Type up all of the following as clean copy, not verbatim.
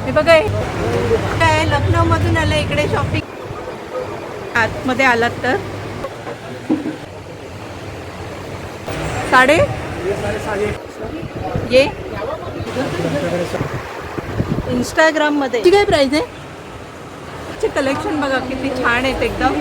हे बघा काय लखनौ मधून आलं इकडे शॉपिंग आतमध्ये आलात तर साडे ये इंस्टाग्राम मध्ये काय प्राइस आहे कलेक्शन बघा किती छान आहेत एकदम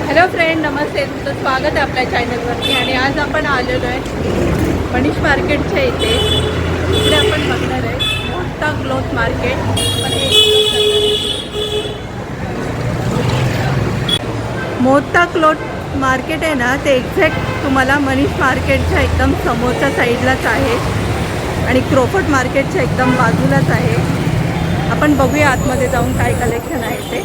हॅलो फ्रेंड नमस्ते तुमचं स्वागत आहे आपल्या चॅनलवरती आणि आज आपण आलेलो आहे मनीष मार्केटच्या इथे इकडे आपण बघणार आहे मोठा क्लॉथ मार्केट मोठा क्लॉथ मार्केट आहे ना ते एक्झॅक्ट तुम्हाला मनीष मार्केटच्या एकदम समोरच्या साईडलाच आहे आणि क्रोफर्ट मार्केटच्या एकदम बाजूलाच आहे आपण बघूया आतमध्ये जाऊन काय कलेक्शन आहे ते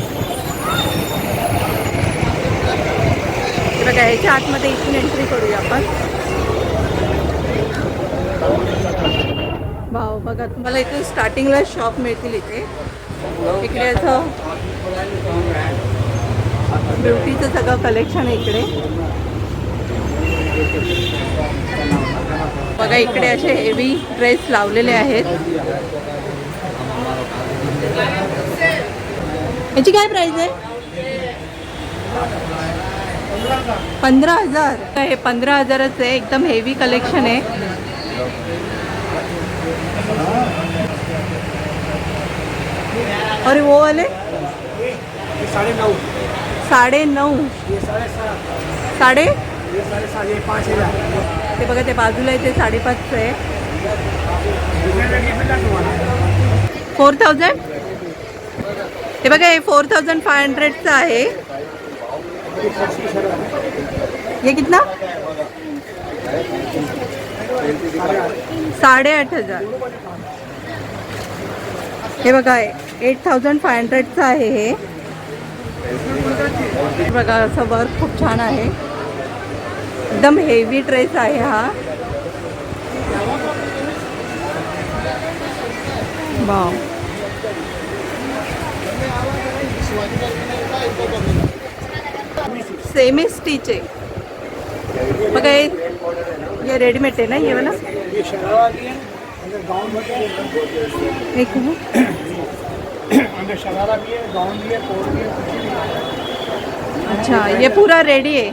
बघा याच्या आतमध्ये इथून एंट्री करूया आपण भाव बघा तुम्हाला इथून स्टार्टिंगला शॉप मिळतील इकडे असं ब्युटीचं सगळं कलेक्शन आहे इकडे बघा इकडे असे हेवी ड्रेस लावलेले आहेत याची काय प्राइस आहे 15,000 हे 15,000च आहे एकदम हेवी कलेक्शन आहे अरे वो वाले 9.5 साडे ते बघा ते बाजूला आहे ते 5.5 आहे 4,000 हे बघा हे 4,500चं आहे ये कितना 8,500 हे बघा 8,500चं आहे हे बघा असं वर्क खूप छान आहे एकदम हेवी ड्रेस आहे हा वाव सेमी स्टिच आहे बघा ये रेडीमेड आहे ना ये वाला एक अच्छा ये पूरा रेडी है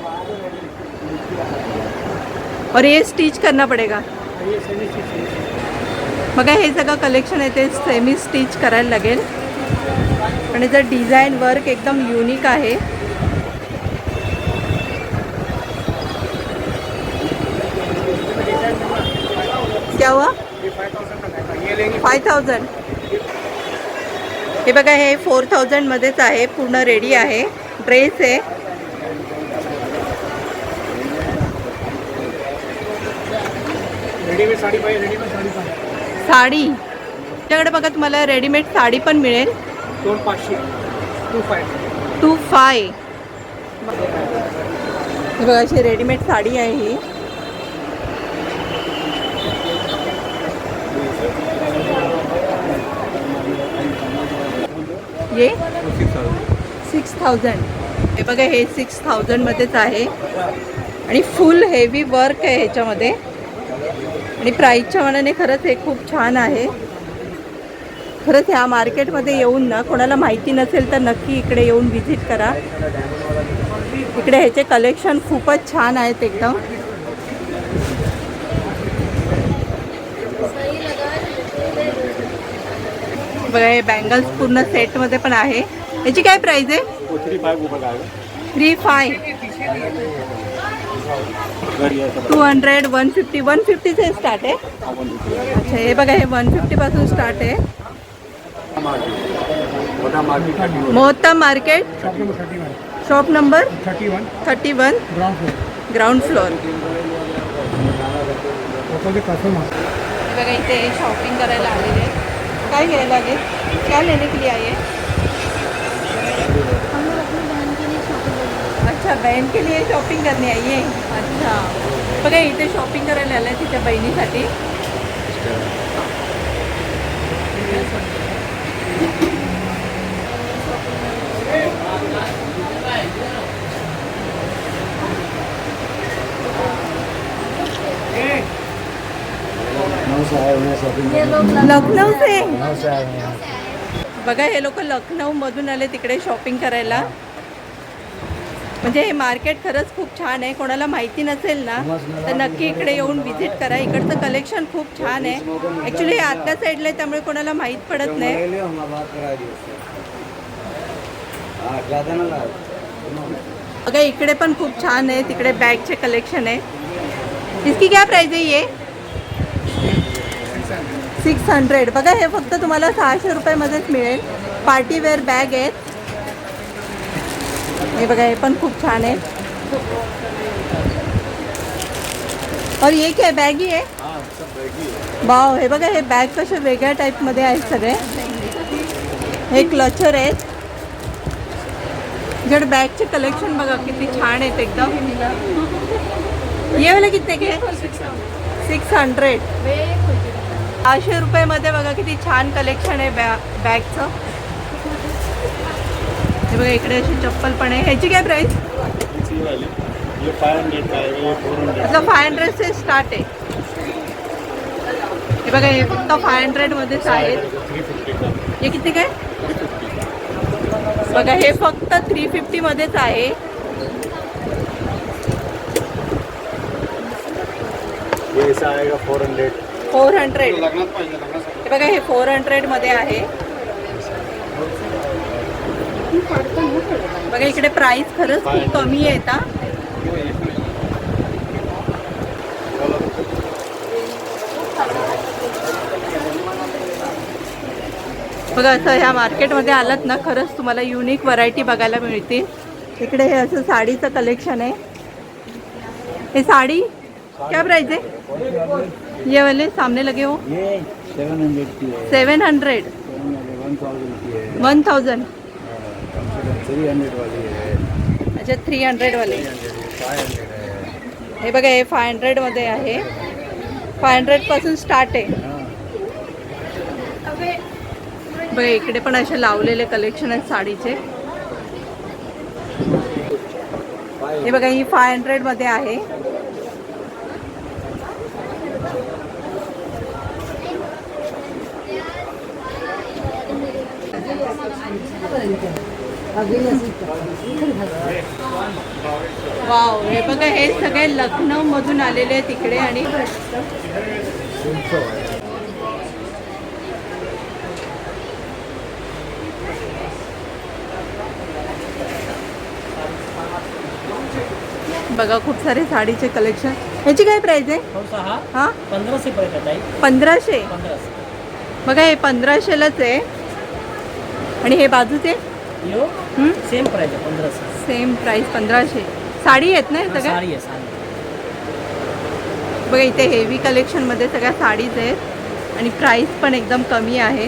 और ये स्टिच करना पड़ेगा बघा हे सगळं कलेक्शन आहे ते सेमी स्टिच करायला लागेल आणि जर डिझाईन वर्क एकदम युनिक आहे क्या हुआ 5,000 हे बघा हे 4,000 मध्येच आहे पूर्ण रेडी आहे ड्रेस आहे साडी त्याकडे बघा तुम्हाला रेडीमेड साडी पण मिळेल 2,500 हे बघा अशी रेडीमेड साडी आहे ही ये 6,000 हे बघा हे 6,000 मध्येच आहे आणि फुल हेवी वर्क आहे ह्याच्यामध्ये आणि प्राईसच्या मानाने खरंच हे खूप छान आहे खरंच ह्या मार्केटमध्ये येऊन ना कोणाला माहिती नसेल तर नक्की इकडे येऊन व्हिजिट करा इकडे ह्याचे कलेक्शन खूपच छान आहेत एकदम बघा हे बँगल्स पूर्ण सेटमध्ये पण आहे याची काय प्राइस आहे 3,500 200 150 से स्टार्ट आहे अच्छा हे बघा हे 150 पासून स्टार्ट आहे Mohatta market shop number 31 ground floor बघा इथे शॉपिंग करायला आलेले काय घ्यायला लागेल क्या लेने के लिए आए अच्छा बहन के लिए शॉपिंग करने आई है अच्छा बघा इथे शॉपिंग करायला आलं आहे तिच्या बहिणीसाठी से आए हुए हैं शॉपिंग ये लोग लखनऊ से लखनऊ से आए हुए हैं। बघा हे लोक लखनऊ मधून आले तिकडे शॉपिंग करायला. म्हणजे हे मार्केट खरंच खूप छान आहे. कोणाला माहिती नसेल ना तर नक्की इकडे येऊन व्हिजिट करा. इकडचं कलेक्शन खूप छान आहे. ॲक्च्युली हे आतल्या साईडला आहे त्यामुळे कोणाला माहीत पडत नाही. बघा इकडे पण खूप छान आहे. तिकडे बॅगचे कलेक्शन आहे. इसकी क्या प्राइस आहे ये 600. बघा हे फक्त तुम्हाला 600 रुपयामध्येच मिळेल. पार्टीवेअर बॅग आहेत. हे बघा हे पण खूप छान आहे. और ये क्या बैग ही है? वाव, हे बघा हे बॅग कसे वेगळ्या टाईपमध्ये आहेत सगळे. हे क्लचर आहेत. जड बॅगचे कलेक्शन बघा किती छान आहेत एकदम. ये वाले कितने के 600. 600 रुपयामध्ये बघा किती छान कलेक्शन आहे बॅगचं. हे बघा इकडे अशी चप्पल पण आहे. ह्याची काय प्राइस? ये 500 का है, ये 400. मतलब 500 से स्टार्ट आहे. हे बघा हे फक्त 500 मध्येच आहेत. 350 का. हे किती काय? बघा हे फक्त 350 मध्येच आहे. ये ऐसा आएगा 400. 400. लग्नात पाहिजे लग्नासाठी. हे बघा हे 400 मध्ये आहे. बघा इकडे प्राइस खरंच खूप कमी आहे आता. बघा असं ह्या मार्केटमध्ये आलात ना खरंच तुम्हाला युनिक व्हरायटी बघायला मिळतील. इकडे हे असं साडीचं कलेक्शन आहे. हे साड़ी क्या प्राइस है? ये वाले सामने लगे हो ये 700 की है. 700. 1000 की है. 1000. 300 वाली है. अच्छा 300 वाले. 500 है. हे बघा हे 500 मध्ये आहे. 500 पासून स्टार्ट आहे. बघा इकडे पण असे लावलेले कलेक्शन आहेत साडीचे. हे बघा ही 500 मध्ये आहे. वाव, हे बघा हे सगळे लखनऊ मधून आलेले आहेत इकडे. आणि बघा खूप सारे साडीचे कलेक्शन. ह्याची काय प्राइस आहे? हा 1500 पर्यंत आहे. 1500. 1500 बघा हे 1500लाच आहे. आणि हे बाजूचे यो सेम प्राइस आहे 1500. Same price 1500. साडी आहेत ना हे सगळ्या? साडी आहे साडी. बघा इथे हेवी कलेक्शनमध्ये सगळ्या साडीज आहेत आणि प्राइस पण एकदम कमी आहे.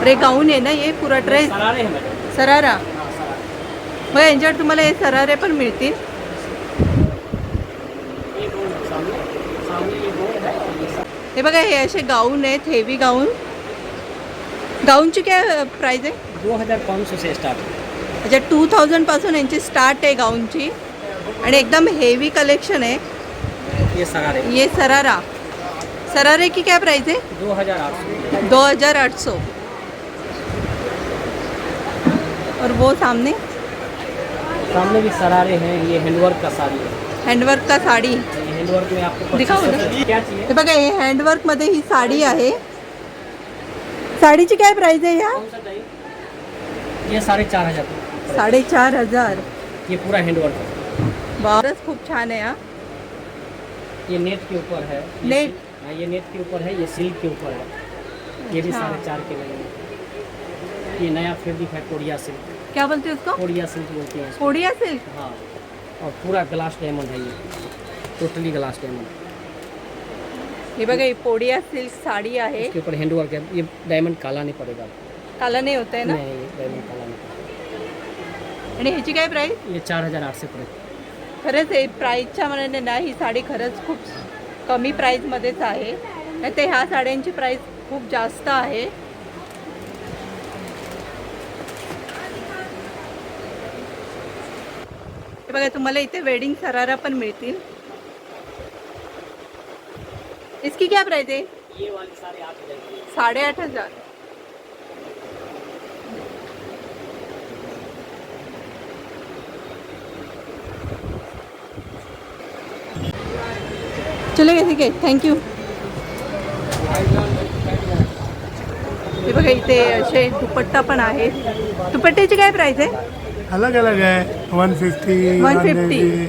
अरे गाऊन आहे ना हे पुरा ड्रेस? सरारे आहे मॅडम. सरारा. हां सरारे. बघा यांच्यावर तुम्हाला हे सरारे पण मिळतील. ये दो सामने ये दो है. हे बघा हे असे गाऊन आहेत, हेवी गाऊन. गाऊनची काय प्राइस आहे? 2500 से स्टार्ट. अच्छा 2000 पासून यांची स्टार्ट आहे गाऊनची. आणि एकदम हेवी कलेक्शन आहे. ये सरारे ये सरारा. सरारे की क्या प्राइस है? 2800. 2800. और वो सामने सामने भी सरारे हैं. ये हैंडवर्क का साड़ी है. हँडवर्क का साडी. ये हैंडवर्क में आपको दिखाओ 2500 ना. क्या चाहिए? हे बघा हे हँडवर्कमध्ये ही साडी आहे. साडीची काय प्राइस आहे ह्या? कौन सा चाहिए? ये 4500. 4500. ये पूरा हैंडवर्क है. बरंच खूप छान आहे हा. ये नेट के ऊपर है. नेट? हाँ ये नेट के ऊपर है. ये सिल्क के ऊपर है. ये भी अच्छा. 4.5 के लगेंगे. ये नया फैब्रिक है कोरिया सिल्क. क्या बोलते हैं उसको? कोरिया सिल्क बोलते हैं इसको. कोडिया सिल्क. हाँ और पूरा ग्लास डायमंड है ये. Totally glass diamond. हे बघा ही पोडिया सिल्क साडी आहे. इसके ऊपर हैंडवर्क है. ये डायमंड काला नहीं पड़ेगा. काला नाही होत आहे ना. नहीं ये डायमंड काला नहीं पड़ेगा. आणि ह्याची काय प्राइस? ये 4800 पड़ेगा. खरंच आहे प्राईजच्या मनाने ना ही साडी खरंच खूप कमी प्राईजमध्येच आहे. नाही तर ह्या साड्यांची प्राईस खूप जास्त आहे. हे बघा तुम्हाला इथे वेडिंग सरारा पण मिळतील. इसकी क्या प्राइस है? ये वाली 8,500 8,500। चलेगा, ठीक आहे, थँक्यू. हे बघा इथे असे दुपट्टा पण आहेत. दुपट्ट्याची काय प्राइस आहे? अलग अलग है 150 150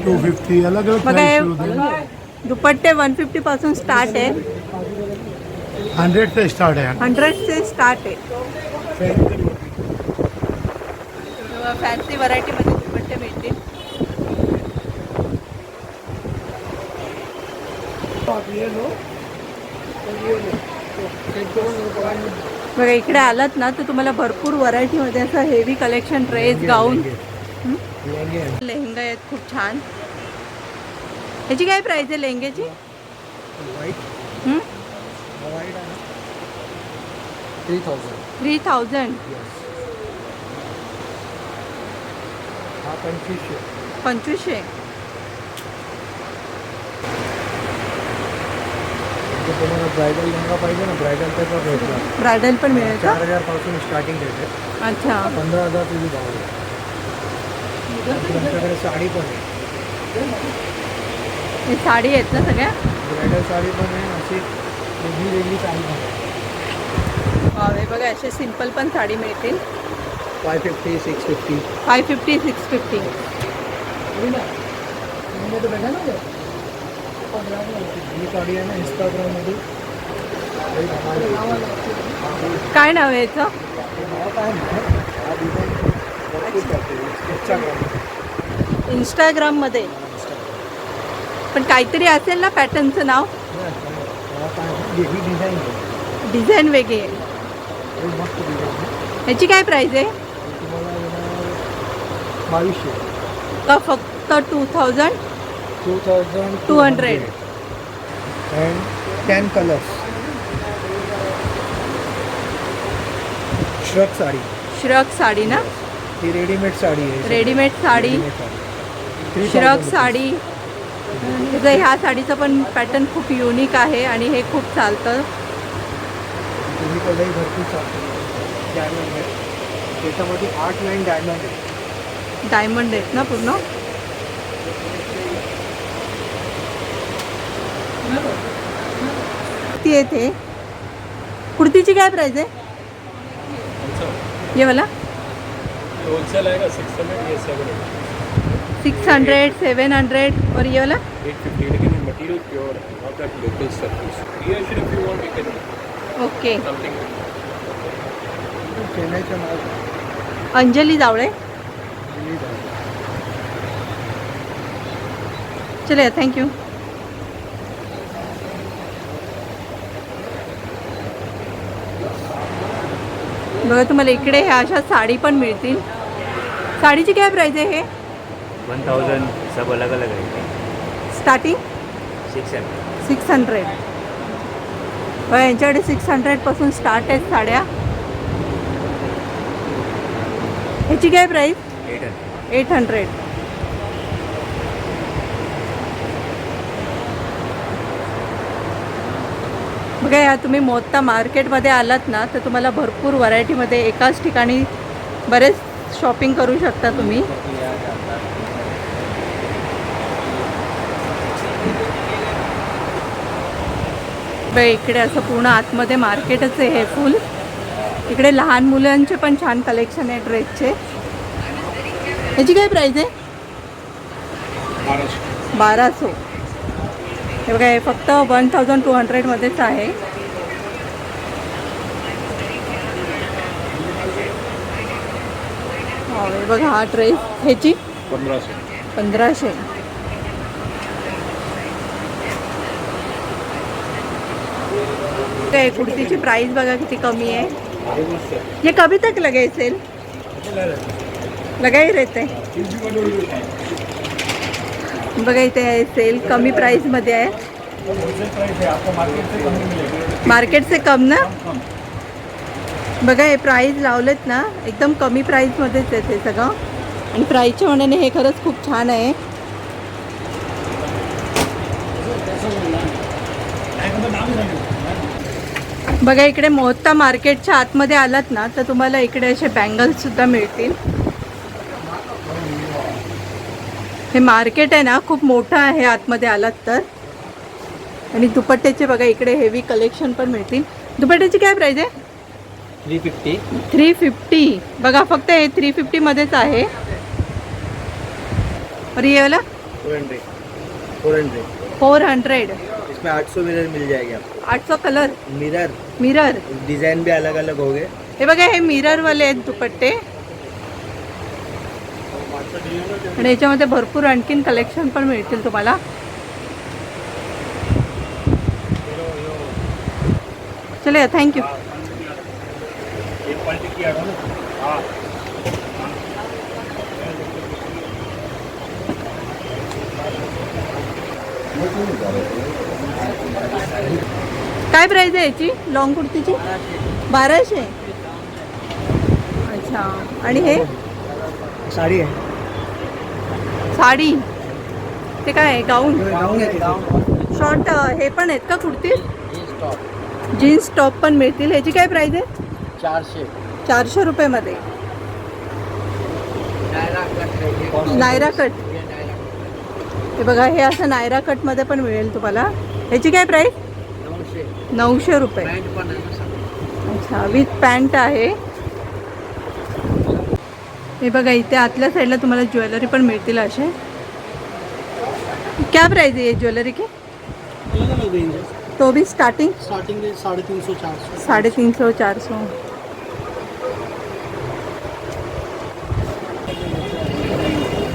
250 अलग अलग बघा हे प्राइस होते हैं. दुपट्टे 150 पासून स्टार्ट आहे. 100 से स्टार्ट है. 100 से स्टार्ट आहे. फॅन्सी व्हरायटीमध्ये दुपट्टे मिळतील. बघा इकडे आलात ना तर तुम्हाला भरपूर व्हरायटीमध्ये असं हेवी कलेक्शन, ड्रेस, गाऊन, लेहंगा आहेत खूप छान. ह्याची काय प्राइस आहे लेहंग्याची? 3,000. 2500. तुम्हाला ब्रायडल लेहंगा पाहिजे ना, ब्रायडल त्याचा रेट आहे. ब्रायडल पण मिळेल का? 4,000 पासून स्टार्टिंग रेट आहे. अच्छा. 15,000 तुझी भाव आहे. आमच्याकडे साडी पण आहे. हे साडी आहेत ना सगळ्या? ब्रायडल साडी पण आहे, अशी वेगळी वेगळी साडी पण आहे. हे बघा असे सिंपल पण साडी मिळतील. 550 650. 550 650. ही साडी आहे ना इंस्टाग्राममध्ये. काय नाव आहे याचं? इंस्टाग्राममध्ये पण काहीतरी असेल ना पॅटर्नचं नाव? डिझाईन वेगळी आहे. ह्याची काय प्राइस आहे? 2200 का फक्त 2,200? 2200 and 10 colors. श्रक साडी. श्रक साडी ना? ही रेडीमेड साडी आहे. रेडीमेड साडी, श्रक साडी. त्याचं ह्या साडीचं पण पॅटर्न खूप युनिक आहे आणि हे खूप चालतं. तुम्ही भरपूर चालतं. डायमंड आहे त्याच्यामध्ये 8-9 डायमंड आहे. डायमंड आहेत ना पूर्ण? ती येते. कुर्तीची काय प्राइस आहे? ये वाला होलसेल आएगा 600 ये 700. 600 700 और ये वाला 850. लेकिन मटेरियल प्योर है, नॉट दैट लोकल सर्विस. ये if you want you can okay. Something. चेन्नईचा माल. अंजली जावळे. चले थँक्यू. बघा तुम्हाला इकडे ह्या अशा साडी पण मिळतील. साडीची काय प्राइस आहे? हे 1000 सब अलग अलग है. स्टार्टिंग 600. 600. बघा यांच्याकडे 600 पासून स्टार्ट आहेत साड्या. ह्याची काय प्राइस? 800. 800. बघा या तुम्ही मोत्ता मार्केटमध्ये आलात ना तर तुम्हाला भरपूर व्हरायटीमध्ये एकाच ठिकाणी बरेच शॉपिंग करू शकता तुम्ही. बघा इकडे असं पूर्ण आतमध्ये मार्केटच आहे हे फुल. इकडे लहान मुलांचे पण छान कलेक्शन आहे ड्रेसचे. ह्याची काय प्राइस आहे? 1200. हे बघा हे फक्त 1200 मध्येच आहे. हे बघा हा ड्रेस. ह्याची 1500. काय कुर्तीची प्राइस बघा किती कमी आहे. ये कभी तक लगे सेल? लगा ही रहते. बघा इथे सेल कमी प्राइसमध्ये आहे. मार्केट से कम ना? बघा हे प्राइस लावलेत ना एकदम कमी प्राइसमध्येच आहे ते सगळं. आणि प्राइसच्या मानाने हे खरंच खूप छान आहे. बघा इकडे मोहत्ता मार्केटच्या आतमध्ये आलात ना तर तुम्हाला इकडे असे बँगल्स सुद्धा मिळतील. हे मार्केट आहे ना खूप मोठं आहे आतमध्ये आलात तर. आणि दुपट्ट्याचे बघा इकडे हेवी कलेक्शन पण मिळतील. दुपट्ट्याची काय प्राइस आहे? 350. 350. बघा फक्त हे 350 मध्येच आहे. और ये वाला 400. 400. इसमें 800 मिरर मिल जाएगी आपको. 800 कलर मिरर मिरर. डिजाइन भी अलग अलग होंगे. हे बघा हे मिरर वाले आहेत दुपट्टे. आणि याच्यामध्ये भरपूर आणखीन कलेक्शन पण मिळतील तुम्हाला. चले थँक्यू. काय प्राइस आहे याची लॉंग कुर्तीची? 1200. अच्छा. आणि हे साड़ी है. साडी ते काय आहे? गाऊन गाउन है. शॉर्ट हे पण आहेत का kurti? Jeans top jeans top पण मिळतील. ह्याची काय प्राइस आहे? 400. 400 रुपयामध्ये. नायरा कट. हे बघा हे असं नायरा कटमध्ये पण मिळेल तुम्हाला. ह्याची काय प्राइस? 900 रुपये. अच्छा विथ पॅन्ट आहे. हे बघा इथे आतल्या साईडला तुम्हाला ज्वेलरी पण मिळतील असे. क्या प्राइस है ये ज्वेलरी की? तो भी स्टार्टिंग 350-400. 350-400.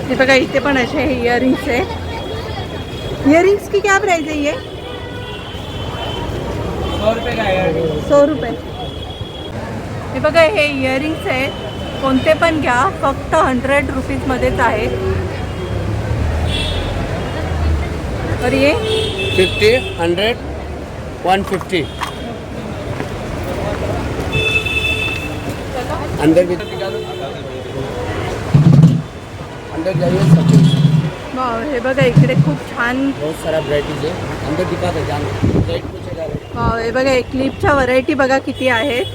हे बघा इथे पण असे हे इयरिंग्स आहे. इयरिंग्स की क्या प्राइस है ये? 100 रुपये का है. 100 रुपये. हे बघा हे इयरिंग्स आहेत. कोणते पण घ्या फक्त 100 रुपीजमध्येच आहे. और ये 50, 100, 150. अंदर भी अंदर जाइए सब वाव, हे बघा इकडे खूप छान. बहुत सारा वैरायटीज है. अंदर दिखा दे जाना. रेट पूछेगा. वाव, हे बघा एक क्लिपच्या व्हरायटी बघा किती आहेत.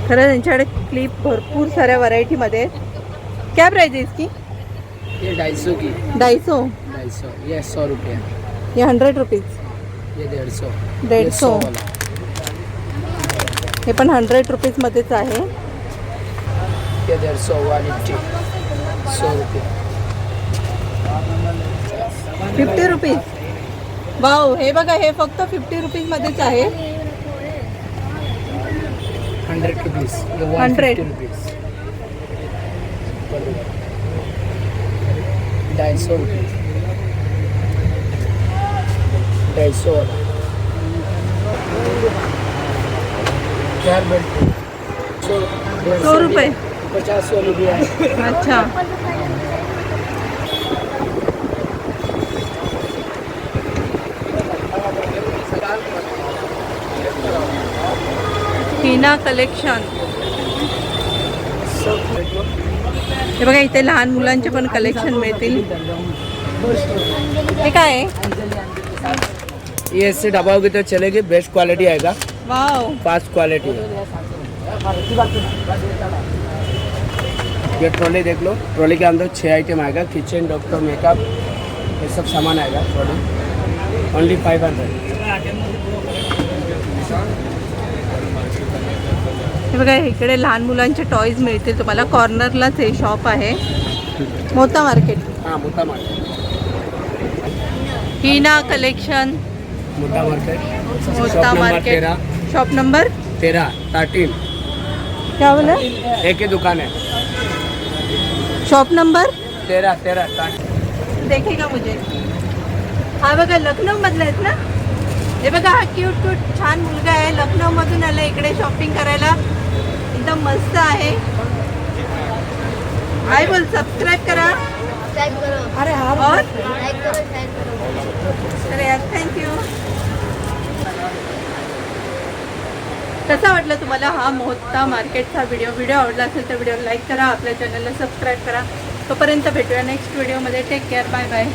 खरं त्यांच्याकडे क्लिप भरपूर साऱ्या व्हरायटीमध्ये आहेत. क्या प्राइस है इसकी? ये 250 की. 250. 250. ये 100 रुपये. ये 100 रुपीज. ये 150. 150. हे पण 100 रुपीजमध्येच आहे. ये 150. 180. 100 रुपये. 50 रुपीज. वाव, हे बघा हे फक्त 50 रुपीजमध्येच आहे. 100 रुपीस. ये 100 रुपीस. 250 रुपये. 250 वाला. चार बेल्ट 100 रुपये. 50 वाली भी है. अच्छा. टीना कलेक्शन. हे बघा इथे लहान मुलांचे पण कलेक्शन मिळतील. हे काय आहे? ये इससे दबाओगे तो चलेगी. बेस्ट क्वालिटी आएगा. Wow, fast quality. ये ट्रॉली देख लो. ट्रॉली के अंदर 6 आइटम आएगा. किचन, डॉक्टर, मेकअप, ये सब सामान आएगा. Trolley only 500. हे बघा इकडे लहान मुलांचे टॉयज मिळतील तुम्हाला. कॉर्नरलाच हे शॉप आहे. मोठा मार्केट. हाँ मोटा मार्केट. टीना कलेक्शन. मोटा मार्केट. मोठा मार्केट. Shop number 13. क्या बोला? एक ही दुकान है. Shop number 13. देखेगा मुझे. हा बघा लखनौ मधला आहेत ना. हे बघा हा क्यूट छान मुलगा आहे. लखनौ मधून आला इकडे शॉपिंग करायला. एकदम मस्त आहे. आई बोल सब्सक्राइब करा. अरे हा और अरे यार थँक्यू. कसा वाटला तुम्हाला हा मोहत्ता मार्केटचा व्हिडिओ आवडला असेल तर व्हिडिओ लाईक करा. आपल्या चॅनलला सबस्क्राईब करा. तोपर्यंत भेटूया नेक्स्ट व्हिडिओमध्ये. Take care. Bye bye.